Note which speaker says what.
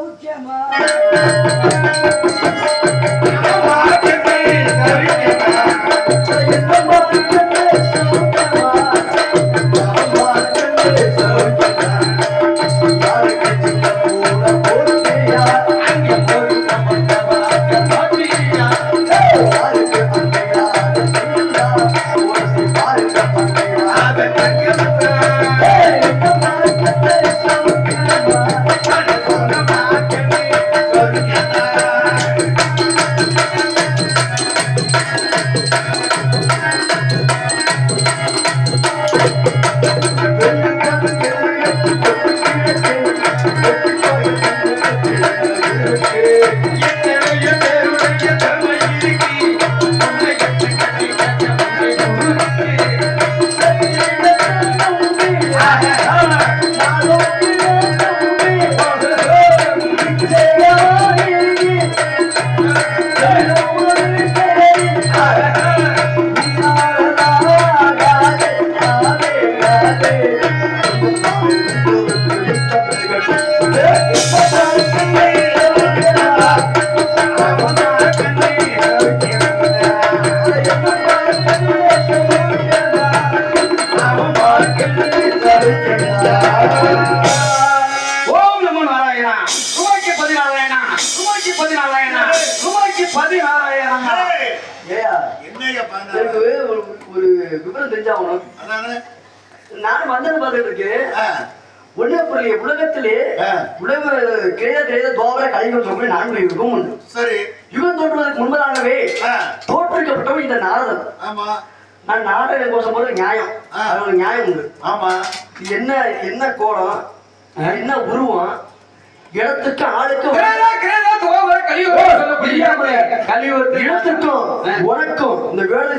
Speaker 1: சௌக்கியமா ஒரு விவரம் தெரிஞ்சாகணும். நானும் வந்தது பார்த்துட்டு இருக்கு. உலகத்திலே உலக கிடையாது தோவரை கலைஞர் சொல்லி நான்கு இருக்கும். சரி, இவன் தோற்றுவதற்கு முன்பதாகவே தோற்றுவிக்கப்பட்டவன் இந்த நாரதன். ஆமா, நான் நாடக கோஷம் போது நியாயம், அது நியாயம் உண்டு. ஆமா, என்ன என்ன கோலம், என்ன உருவம், இடத்துக்கு ஆளுக்கும் இடத்துக்கும் உனக்கும் இந்த வேலை